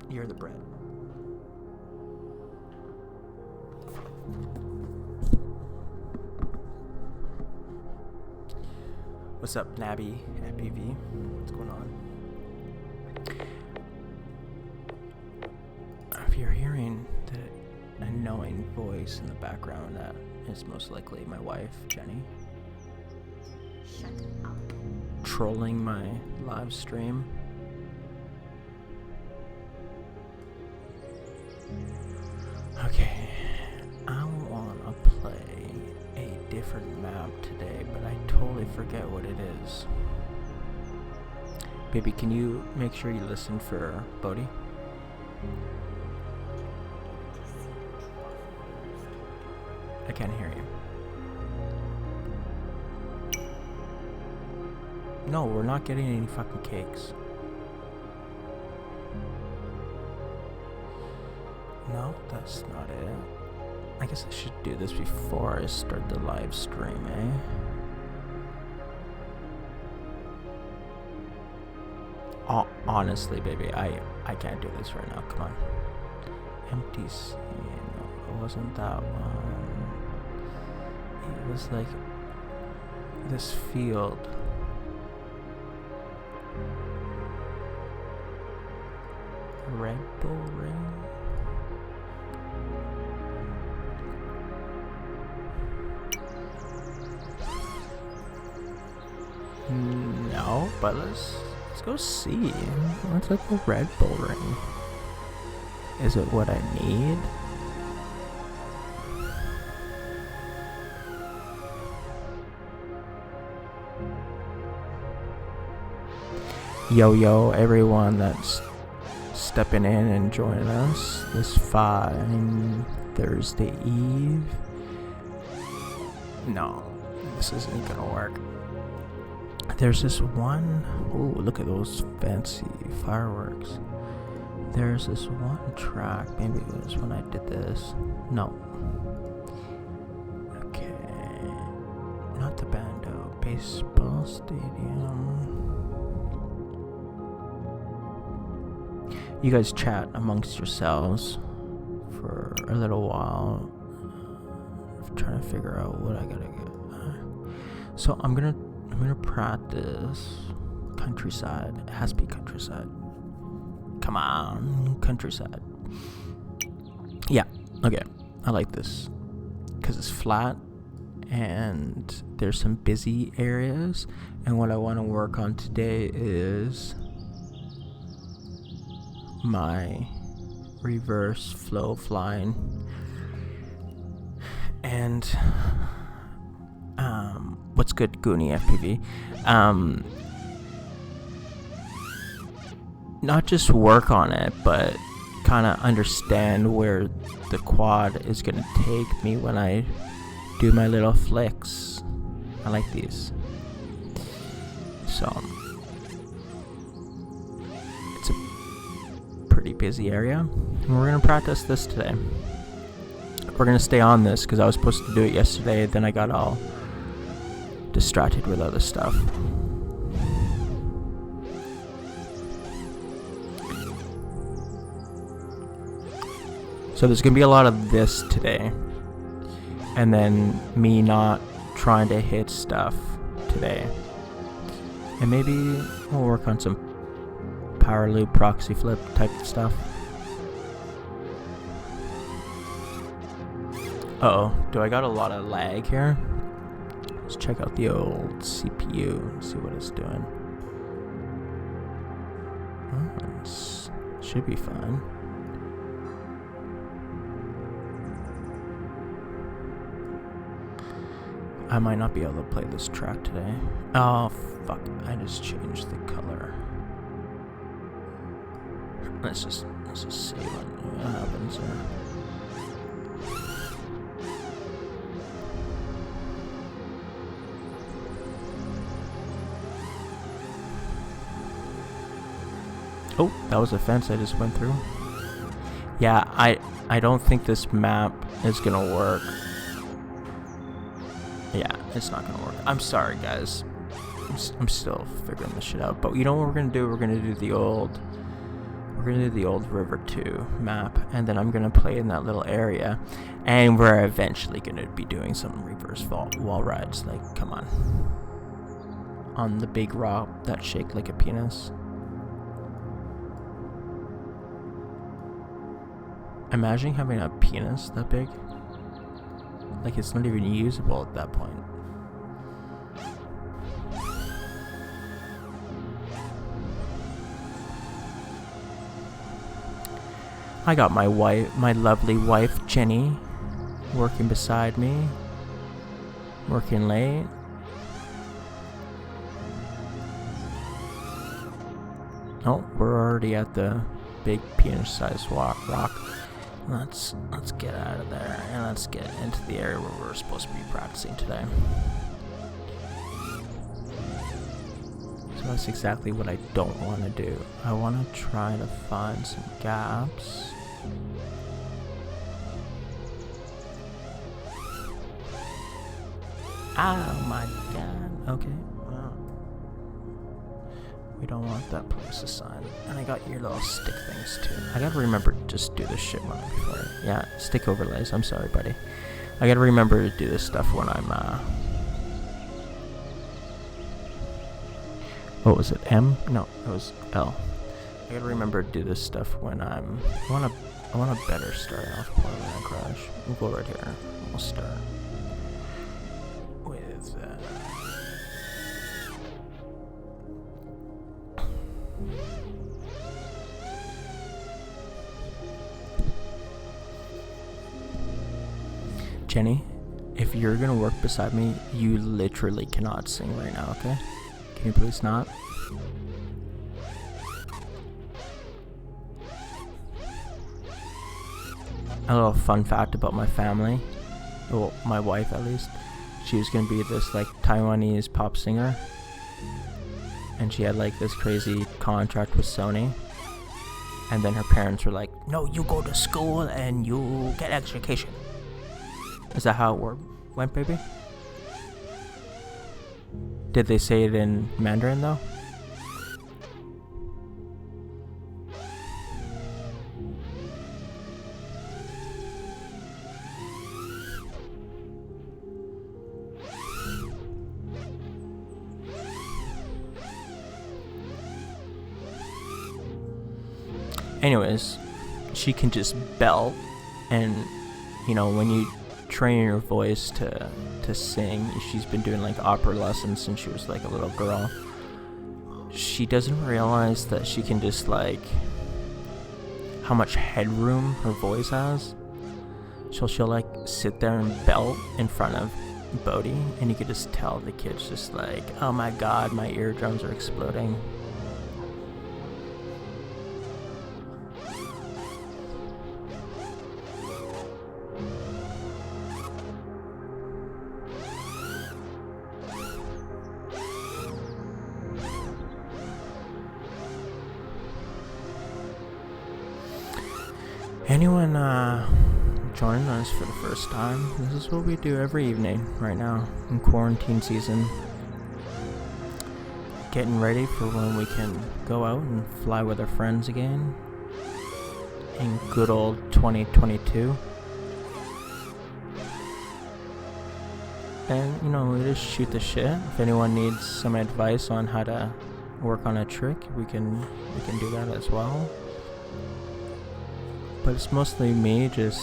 You're the bread. What's up, Nabby at PV? What's going on? If you're hearing the annoying voice in the background, that is most likely my wife, Jenny. Shut up. Trolling my live stream. Okay, I want to play a different map today, but I totally forget what it is. Baby, can you make sure you listen for Bodhi? I can't hear you. No, we're not getting any fucking cakes. No, that's not it. I guess I should do this before I start the live stream, eh? Honestly, baby, I can't do this right now. Come on. Empty scene. No, it wasn't that one. It was like this field. Red Bull Ring? No, but let's go see. What's at the Red Bull Ring? Is it what I need? Yo, everyone that's stepping in and joining us this fine Thursday Eve. No, this isn't gonna work. There's this one. Ooh, look at those fancy fireworks. There's this one track. Maybe it was when I did this. No. Okay. Not the Bando. Baseball stadium. You guys chat amongst yourselves for a little while. I'm trying to figure out what I gotta get. So I'm gonna practice countryside. It has to be countryside. Come on, countryside. Yeah, okay. I like this because it's flat and there's some busy areas. And what I want to work on today is my reverse flow flying. And what's good, Goonie FPV? Not just work on it, but kind of understand where the quad is going to take me when I do my little flicks. I like these. So it's a pretty busy area, and we're going to practice this today. We're going to stay on this because I was supposed to do it yesterday, then I got all distracted with other stuff. So there's going to be a lot of this today, and then me not trying to hit stuff today. And maybe we'll work on some power loop, proxy flip type stuff. Uh-oh, do I got a lot of lag here? Let's check out the old CPU and see what it's doing. Oh, it should be fine. I might not be able to play this track today. Oh, fuck. I just changed the color. Let's just see what happens here. Oh, that was a fence I just went through. Yeah, I don't think this map is gonna work. Yeah, it's not gonna work. I'm sorry, guys. I'm still figuring this shit out. But you know what we're gonna do? We're gonna do the old We're gonna do the old River 2 map, and then I'm gonna play in that little area, and we're eventually gonna be doing some reverse wall rides. Like, come on the big rock that shake like a penis. Imagine having a penis that big. Like, it's not even usable at that point. I got my lovely wife, Jenny, working beside me, working late. Oh, we're already at the big penis-sized rock. Let's get out of there and let's get into the area where we're supposed to be practicing today. So that's exactly what I don't want to do. I want to try to find some gaps. Oh my god. Okay. Wow. We don't want that place assigned. And I got your little stick things too. I gotta remember to just do this shit when I'm before. Yeah, stick overlays. I'm sorry, buddy. I gotta remember to do this stuff when I'm what was it? M? No, it was L. I gotta remember to do this stuff when I'm. I want a better start off point when I crash. We'll go right here. We'll start with. Jenny, if you're gonna work beside me, you literally cannot sing right now, okay? Can you please not? A little fun fact about my family, well, my wife at least, she was gonna be this like Taiwanese pop singer, and she had like this crazy contract with Sony, and then her parents were like, no, you go to school and you get education. Is that how it went, baby? Did they say it in Mandarin though? Anyways, she can just belt, and you know, when you train your voice to sing, she's been doing like opera lessons since she was like a little girl. She doesn't realize that she can just like how much headroom her voice has. So she'll like sit there and belt in front of Bodhi, and you could just tell the kid's just like, oh my god, my eardrums are exploding. Anyone joining us for the first time, this is what we do every evening right now in quarantine season. Getting ready for when we can go out and fly with our friends again in good old 2022. And you know, we just shoot the shit. If anyone needs some advice on how to work on a trick, we can do that as well. But it's mostly me just,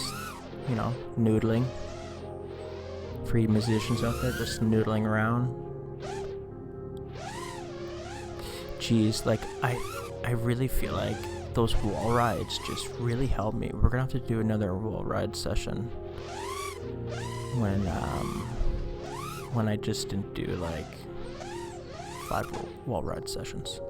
you know, noodling. Free musicians out there just noodling around. Jeez, like, I really feel like those wall rides just really helped me. We're gonna have to do another wall ride session. When I just didn't do like 5 wall ride sessions.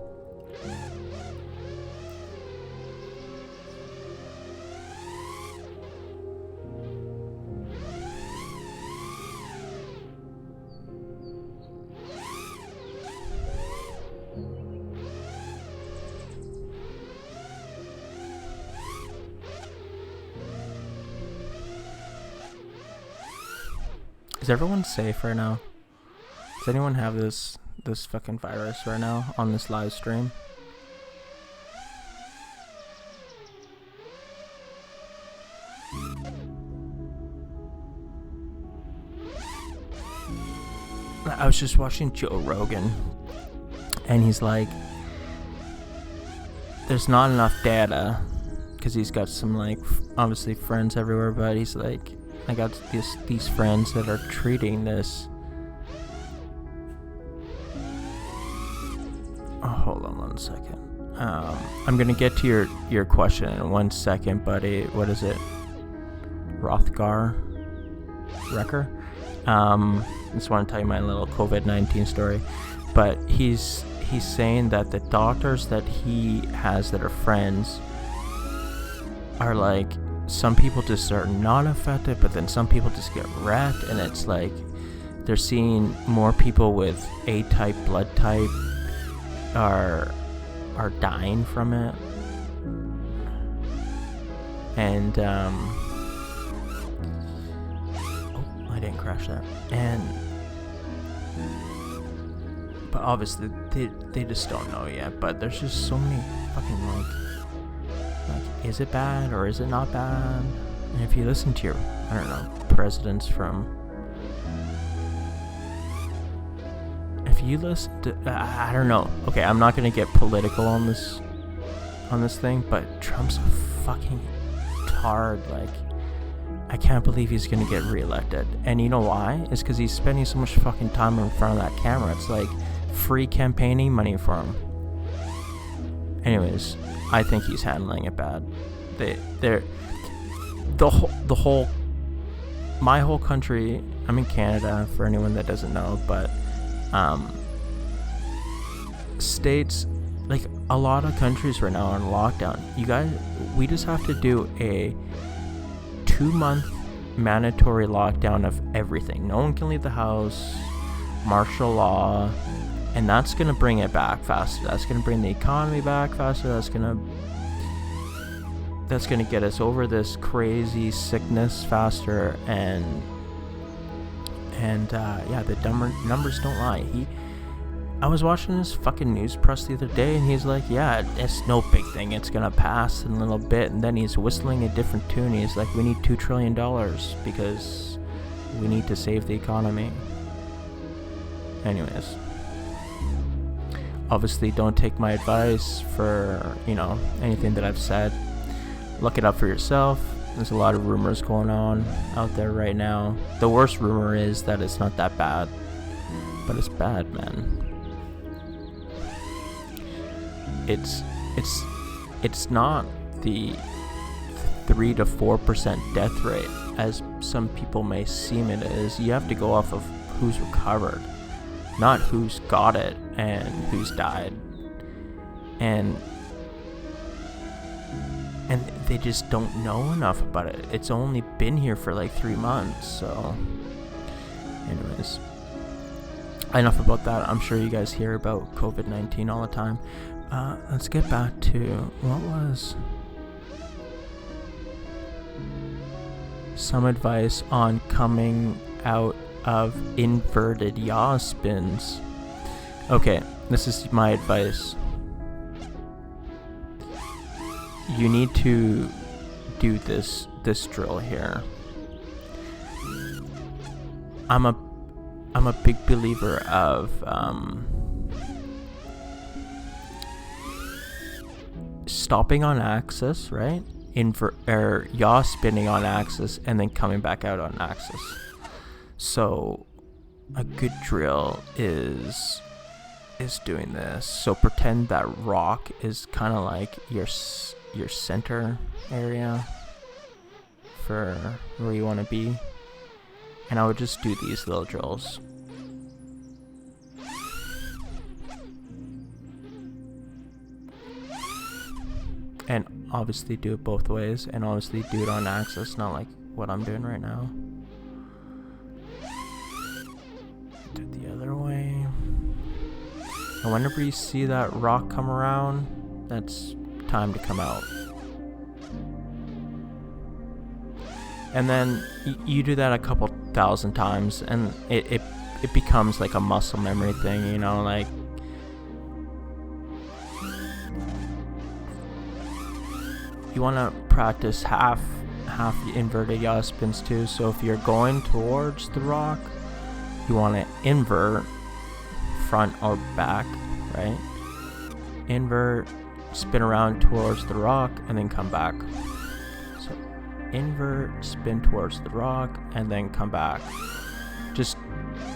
Is everyone safe right now? Does anyone have this fucking virus right now on this live stream? I was just watching Joe Rogan, and he's like, there's not enough data, because he's got some, like, obviously friends everywhere, but he's like, I got these friends that are treating this. Oh, hold on 1 second. I'm gonna get to your question in 1 second, buddy. What is it? Rothgar Wrecker? Just want to tell you my little COVID-19 story. But he's saying that the doctors that he has that are friends are like, some people just are not affected, but then some people just get wrecked, and it's like they're seeing more people with A-type blood type are dying from it. And I didn't crash that. But obviously they just don't know yet. But there's just so many fucking like, is it bad or is it not bad? And if you listen to your, I don't know, presidents from, if you listen to, I don't know. Okay, I'm not gonna get political on this thing, but Trump's a fucking tard. Like, I can't believe he's gonna get reelected. And you know why? It's because he's spending so much fucking time in front of that camera. It's like free campaigning money for him. Anyways, I think he's handling it bad. My whole country, I'm in Canada for anyone that doesn't know, but states, like a lot of countries right now are in lockdown. You guys, we just have to do a 2-month mandatory lockdown of everything. No one can leave the house, martial law, and that's gonna bring it back faster. That's gonna bring the economy back faster. That's gonna get us over this crazy sickness faster. And yeah, the numbers don't lie. I was watching this fucking news press the other day, and he's like, yeah, it's no big thing, it's gonna pass in a little bit. And then he's whistling a different tune. He's like, we need $2 trillion because we need to save the economy. Anyways, obviously don't take my advice for, anything that I've said. Look it up for yourself. There's a lot of rumors going on out there right now. The worst rumor is that it's not that bad, but it's bad, man. It's not the 3 to 4% death rate as some people may seem it is. You have to go off of who's recovered, not who's got it and who's died. And they just don't know enough about it. It's only been here for like 3 months. So anyways, enough about that. I'm sure you guys hear about COVID-19 all the time. Let's get back to what was some advice on coming out of inverted yaw spins. Okay, this is my advice. You need to do this drill here. I'm a big believer of stopping on axis, right? Yaw spinning on axis and then coming back out on axis. So a good drill is doing this. So pretend that rock is kind of like your center area for where you want to be. And I would just do these little drills. And obviously do it both ways, and obviously do it on axis, not like what I'm doing right now. Do it the other way. And whenever you see that rock come around, that's time to come out. And then you do that a couple thousand times, and it becomes like a muscle memory thing, like you want to practice half inverted yaw spins too. So if you're going towards the rock, you want to invert front or back, right? Invert, spin around towards the rock, and then come back. So invert, spin towards the rock, and then come back. Just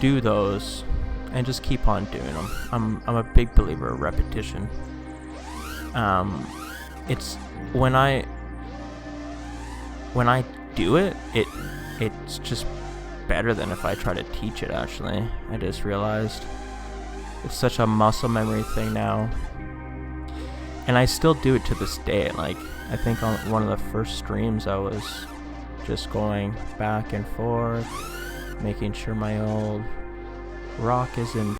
do those and just keep on doing them. I'm a big believer of repetition. It's when I do it, it's just better than if I try to teach it. Actually, I just realized it's such a muscle memory thing now, and I still do it to this day. Like, I think on one of the first streams I was just going back and forth, making sure my old rock is in.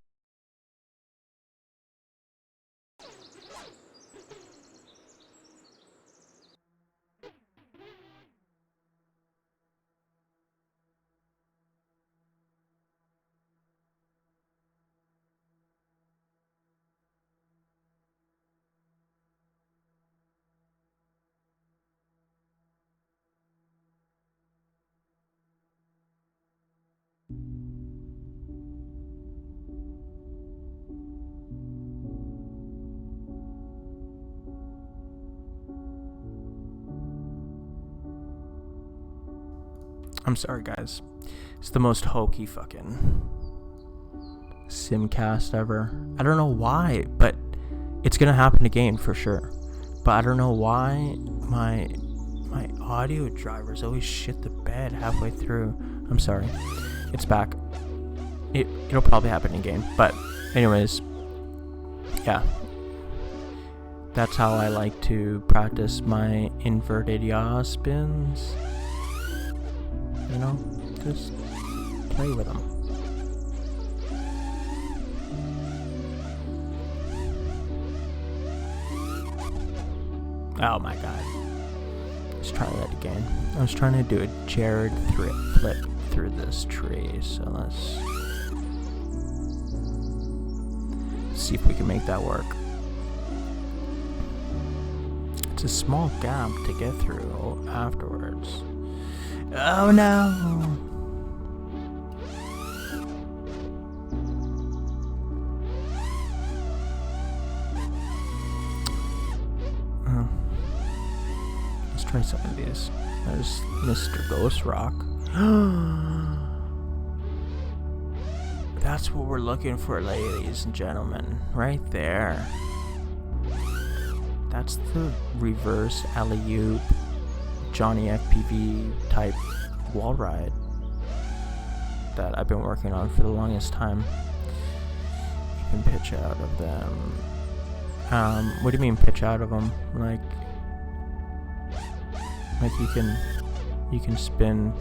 I'm sorry, guys. It's the most hokey fucking simcast ever. I don't know why, but it's gonna happen again for sure. But I don't know why my audio drivers always shit the bed halfway through. I'm sorry. It's back. It'll probably happen again. But anyways, yeah. That's how I like to practice my inverted yaw spins. You know, just play with them. Oh my god. Let's try that again. I was trying to do a Jared flip through this tree, so let's see if we can make that work. It's a small gap to get through afterwards. Oh no! Let's try some of these. There's Mr. Ghost Rock. That's what we're looking for, ladies and gentlemen. Right there. That's the reverse alley-oop Johnny FPV type wall ride that I've been working on for the longest time. You can pitch out of them. What do you mean pitch out of them? Like you can spin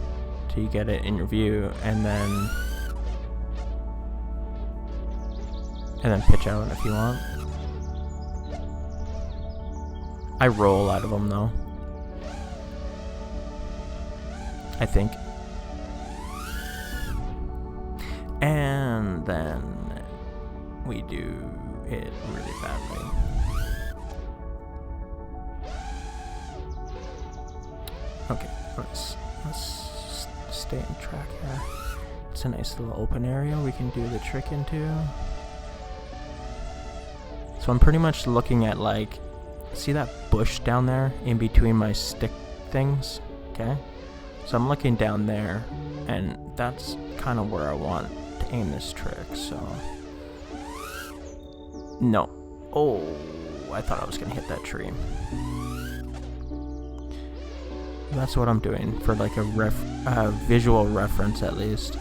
till you get it in your view, and then pitch out if you want. I roll out of them though, I think. And then we do it really badly. Okay, let's stay on track here. It's a nice little open area we can do the trick into. So I'm pretty much looking at, like, see that bush down there in between my stick things? Okay? So I'm looking down there, and that's kind of where I want to aim this trick, so... No. Oh, I thought I was going to hit that tree. That's what I'm doing, for like a visual reference at least.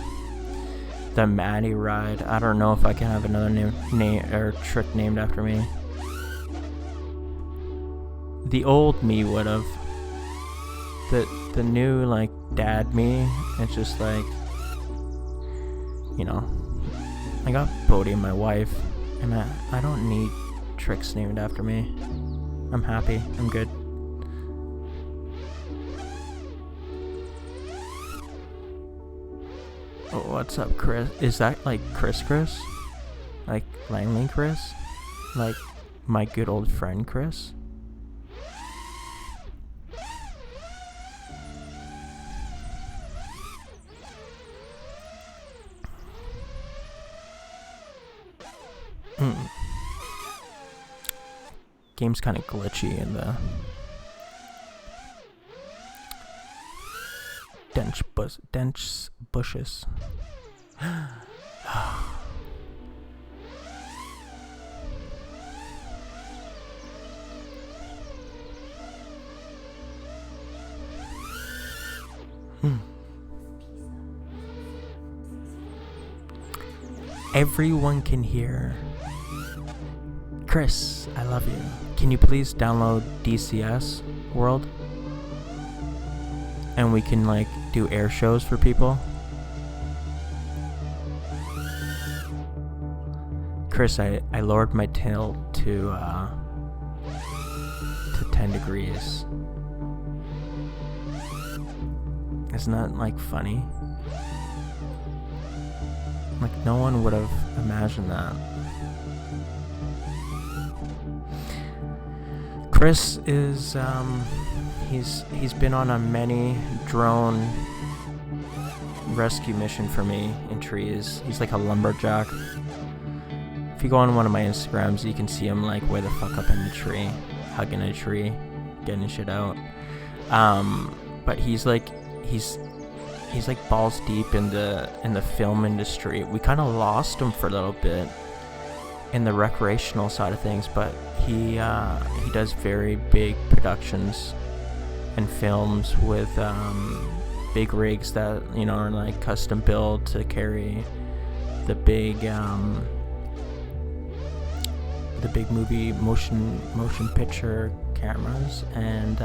The Maddie ride. I don't know if I can have another name or trick named after me. The old me would have. The new, like, dad me, it's just like, you know, I got Bodhi, my wife, and I don't need tricks named after me. I'm happy. I'm good. Oh, what's up, Chris? Is that like Chris? Like Langley Chris? Like my good old friend Chris? game's kind of glitchy in the dense bushes. Everyone can hear. Chris, I love you. Can you please download DCS World? And we can like do air shows for people. Chris, I lowered my tilt to 10 degrees. Isn't that like funny? Like no one would have imagined that. Chris is he's been on a many drone rescue mission for me in trees. He's like a lumberjack. If you go on one of my Instagrams, you can see him like way the fuck up in the tree, hugging a tree, getting shit out. But he's like balls deep in the film industry. We kind of lost him for a little bit in the recreational side of things, but he does very big productions and films with big rigs that, you know, are like custom built to carry the big movie motion picture cameras. And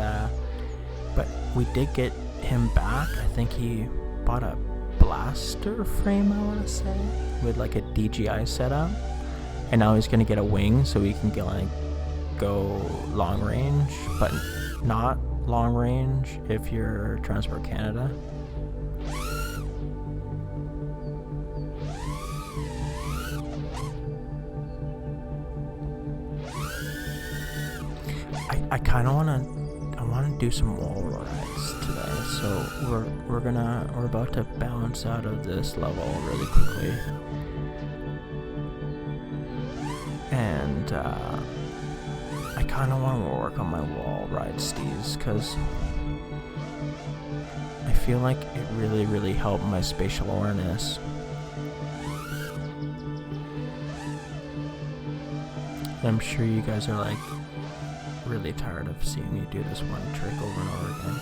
but we did get him back. I think he bought a blaster frame, I want to say, with like a DJI setup, and now he's gonna get a wing so he can go long range, but not long range if you're Transport Canada. I kind of want to do some wall rides today, so we're about to bounce out of this level really quickly, and I kind of want to work on my wall ride steez, because I feel like it really helped my spatial awareness. And I'm sure you guys are like really tired of seeing me do this one trick over and over again.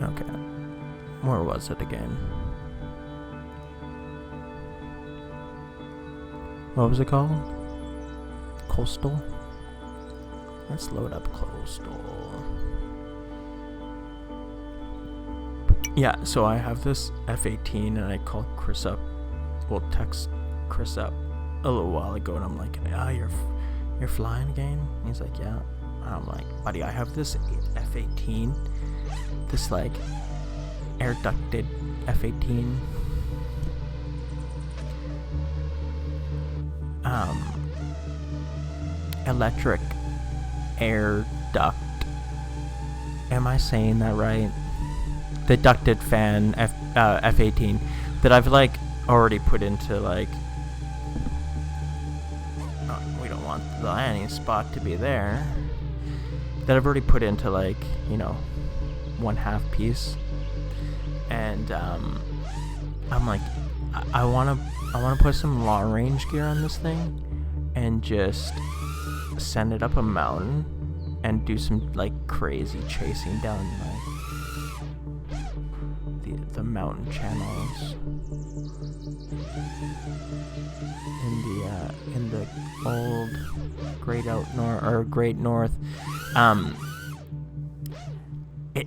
Okay, where was it again? What was it called? Coastal? Let's load up Coastal. Yeah, so I have this F18 and I called Chris up. Well, text Chris up a little while ago, and I'm like, you're flying again? And he's like, yeah. And I'm like, buddy, I have this F18, this like air ducted F18. Electric air duct. Am I saying that right? The ducted fan F18 that I've like already put into like, we don't want the landing spot to be there, that I've already put into like, you know, 1/2 piece. And I'm like, I want to put some long range gear on this thing and just send it up a mountain and do some like crazy chasing down like the mountain channels in the old Great North.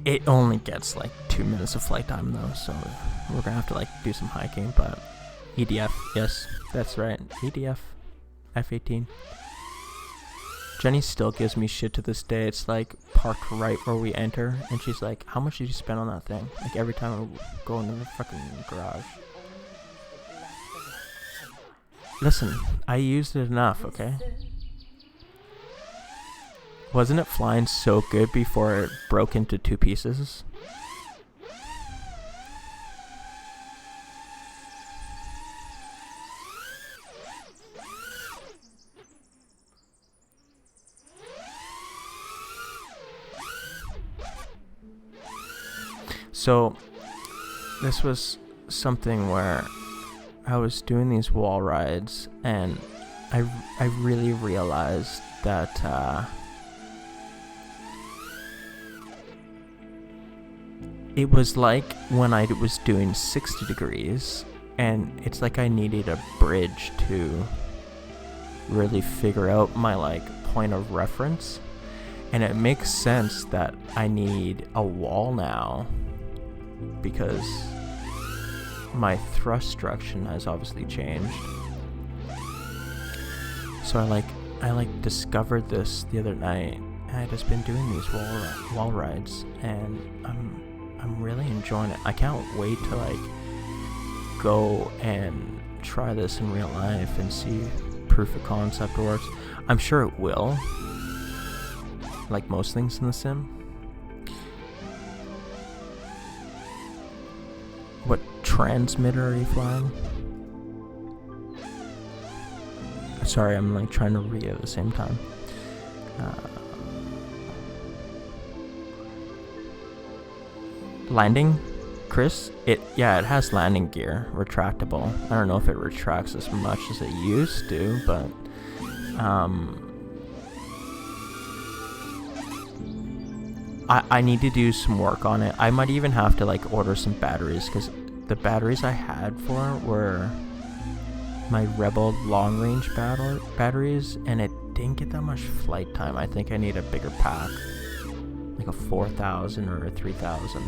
It only gets like 2 minutes of flight time though, so we're gonna have to like do some hiking. But EDF, yes, that's right, EDF F18. Jenny still gives me shit to this day. It's like parked right where we enter, and she's like, how much did you spend on that thing? Like every time I go into the fucking garage. Listen, I used it enough, okay? Wasn't it flying so good before it broke into 2 pieces? So this was something where I was doing these wall rides, and I really realized that it was like when I was doing 60 degrees, and it's like I needed a bridge to really figure out my like point of reference. And it makes sense that I need a wall now, because my thrust direction has obviously changed. So I discovered this the other night, and I just been doing these wall rides, and I'm really enjoying it. I can't wait to like go and try this in real life and see proof of concept works. I'm sure it will, like most things in the sim. What transmitter are you flying? Sorry, I'm like trying to read at the same time. Landing, Chris? It has landing gear, retractable. I don't know if it retracts as much as it used to, but I need to do some work on it. I might even have to like order some batteries, because the batteries I had for it were my Rebel long range batteries, and it didn't get that much flight time. I think I need a bigger pack, like a 4,000 or a 3,000.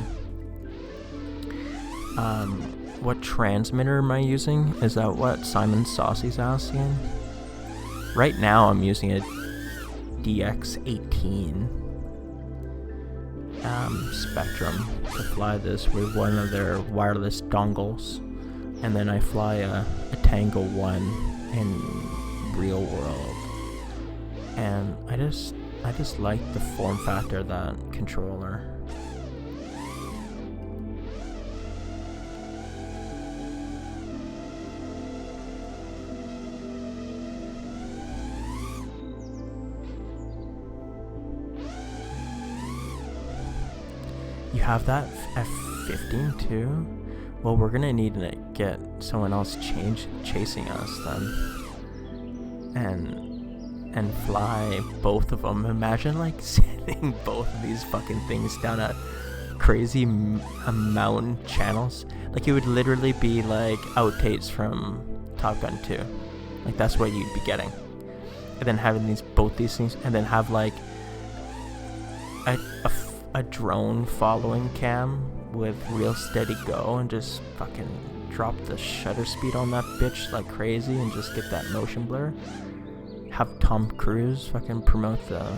What transmitter am I using? Is that what Simon Saucy's asking? Right now I'm using a DX18 Spectrum to fly this with one of their wireless dongles, and then I fly a Tango 1 in real world, and I just like the form factor of that controller. You have that F-15 too? Well, we're gonna need to get someone else chasing us then, and fly both of them. Imagine like sending both of these fucking things down a crazy mountain channels. Like it would literally be like outtakes from Top Gun 2. Like that's what you'd be getting. And then having both these things, and then have like a drone following cam with real steady go, and just fucking drop the shutter speed on that bitch like crazy and just get that motion blur. Have Tom Cruise fucking promote the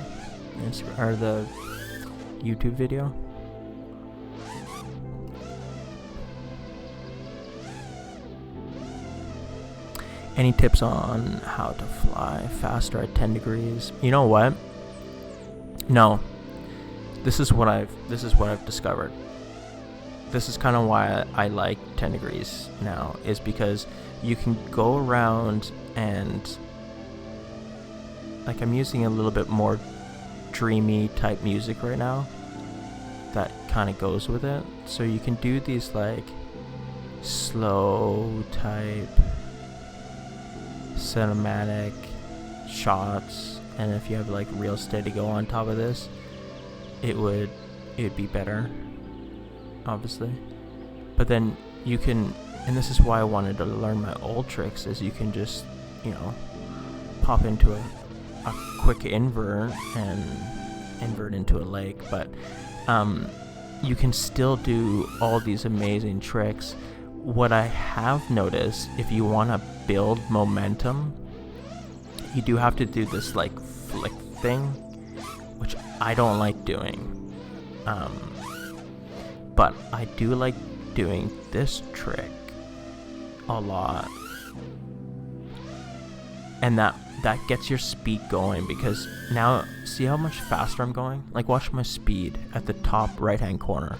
the YouTube video. Any tips on how to fly faster at 10 degrees? You know what? No. This is what I've discovered. This is kind of why I like 10 degrees now, is because you can go around and like I'm using a little bit more dreamy type music right now that kind of goes with it. So you can do these like slow type cinematic shots, and if you have like real steady go on top of this, it would be better, obviously. But then you can, and this is why I wanted to learn my old tricks, is you can just, pop into a quick invert and invert into a lake. But you can still do all these amazing tricks. What I have noticed, if you want to build momentum, you do have to do this like flick thing, which I don't like doing. But I do like doing this trick a lot. And that gets your speed going, because now see how much faster I'm going? Like watch my speed at the top right hand corner.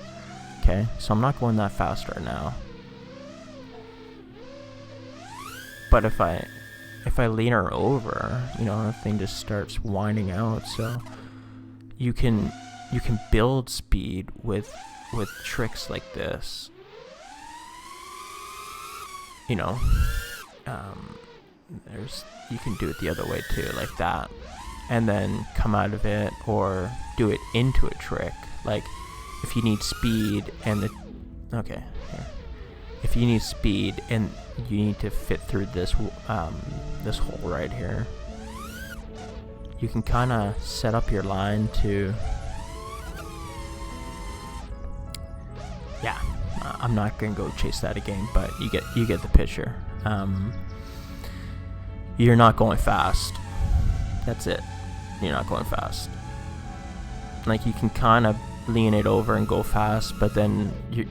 Okay, so I'm not going that faster now. But if I lean her over, the thing just starts winding out. So you can you can build speed with tricks like this. You know, you can do it the other way too, like that, and then come out of it, or do it into a trick. Like if you need speed and if you need speed and you need to fit through this this hole right here, you can kind of set up your line to, yeah, I'm not gonna go chase that again, but you get the picture. You're not going fast. That's it. You're not going fast. Like, you can kind of lean it over and go fast, but then you're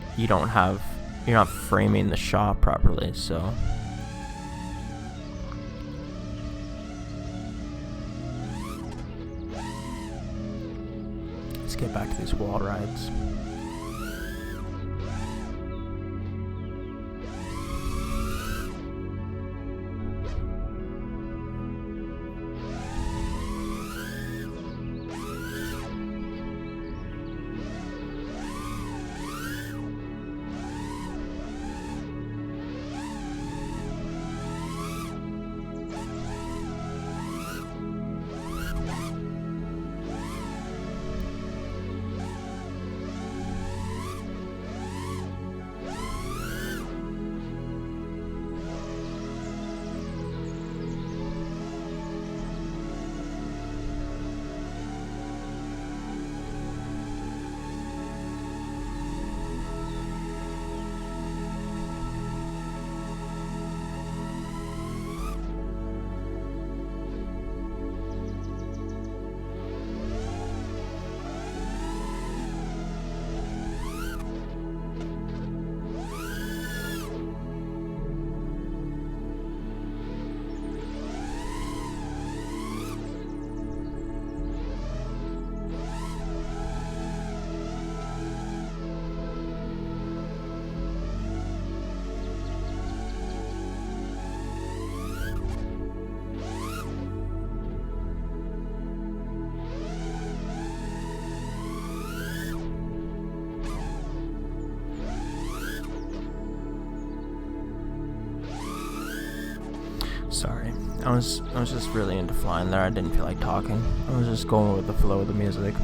not framing the shot properly. So let's get back to these wall rides. Sorry, I was just really into flying there. I didn't feel like talking. I was just going with the flow of the music.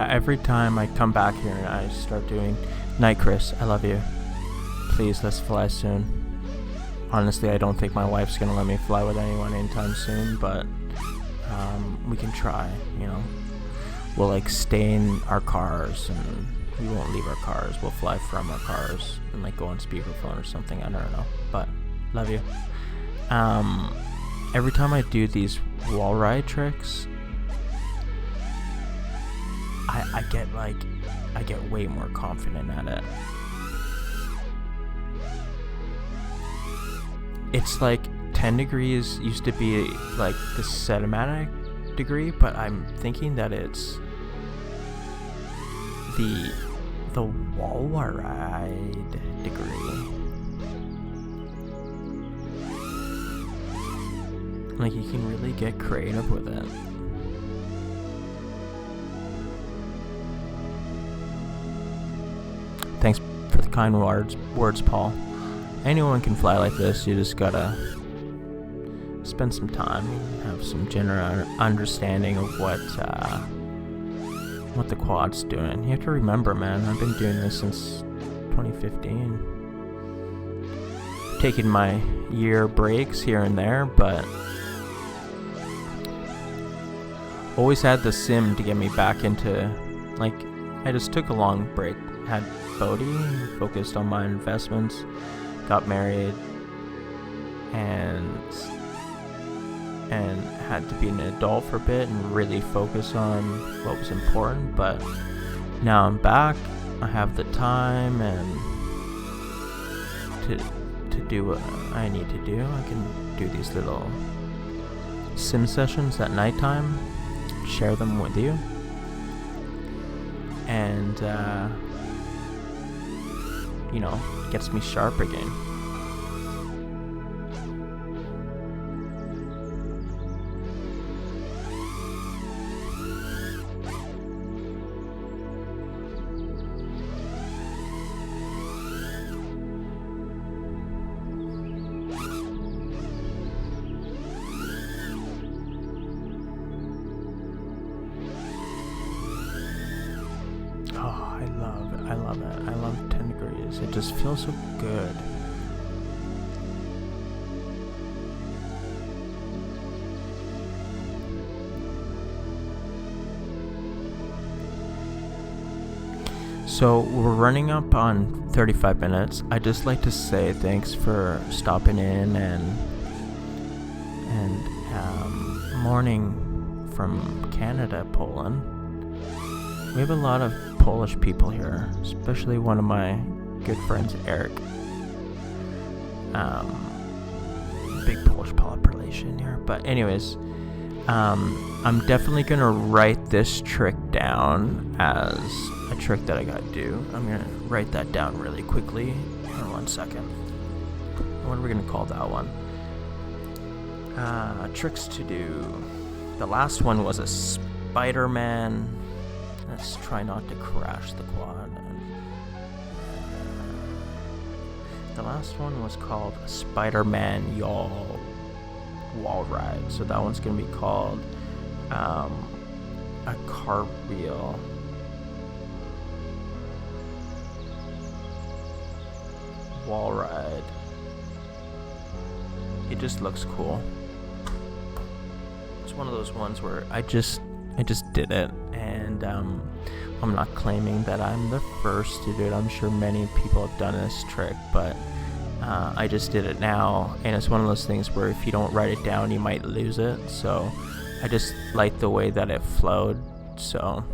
Every time I come back here and I start doing Night Chris, I love you. Please, let's fly soon. Honestly, I don't think my wife's gonna let me fly with anyone anytime soon, but we can try, you know. We'll like stay in our cars and we won't leave our cars. We'll fly from our cars and like go on speakerphone or something. I don't know, but love you. Every time I do these wall ride tricks, I get way more confident at it. It's like 10 degrees used to be like the cinematic degree, but I'm thinking that it's the wall ride degree. Like, you can really get creative with it. Thanks for the kind words, Paul. Anyone can fly like this. You just gotta spend some time and have some general understanding of what the quad's doing. You have to remember, man, I've been doing this since 2015. Taking my year breaks here and there, but always had the sim to get me back into, like, I just took a long break. Had Bodhi, focused on my investments, got married, and had to be an adult for a bit and really focus on what was important. But now I'm back. I have the time and to to do what I need to do. I can do these little sim sessions at nighttime, share them with you, and you know, gets me sharp again. I love it. I love 10 degrees. It just feels so good. So we're running up on 35 minutes. I just like to say thanks for stopping in and morning from Canada, Poland. We have a lot of Polish people here, especially one of my good friends, Eric. Big Polish population here. But anyways, I'm definitely going to write this trick down as a trick that I got to do. I'm going to write that down really quickly. Hold on 1 second. What are we going to call that one? Tricks to do. The last one was a Spider-Man. Let's try not to crash the quad. The last one was called Spider-Man Y'all Wall Ride. So that one's going to be called a cartwheel. Wall ride. It just looks cool. It's one of those ones where I just did it, and I'm not claiming that I'm the first to do it. I'm sure many people have done this trick, but I just did it now, and it's one of those things where if you don't write it down, you might lose it. So I just like the way that it flowed. So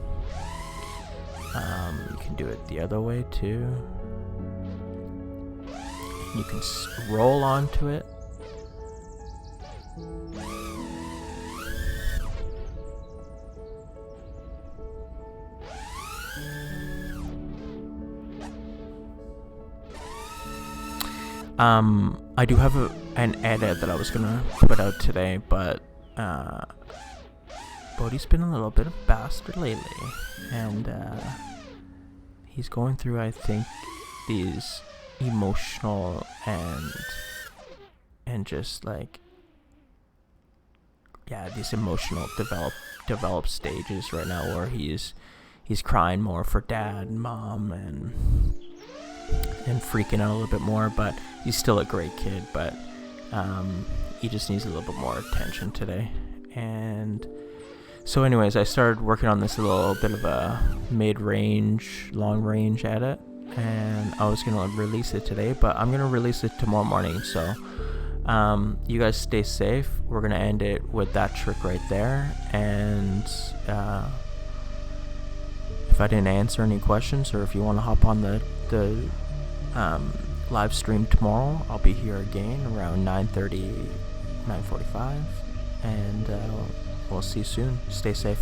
you can do it the other way too. You can roll onto it. I do have an edit that I was gonna put out today, but Bodhi's been a little bit of a bastard lately, and he's going through, I think, these emotional and just like, yeah, these emotional develop stages right now where he's crying more for dad and mom and freaking out a little bit more, but he's still a great kid, but he just needs a little bit more attention today. And so anyways, I started working on this little bit of a mid-range, long-range edit, and I was gonna release it today, but I'm gonna release it tomorrow morning. So you guys stay safe. We're gonna end it with that trick right there, and if I didn't answer any questions, or if you want to hop on the live stream tomorrow, I'll be here again around 9:30, 9:45, and we'll see you soon. Stay safe.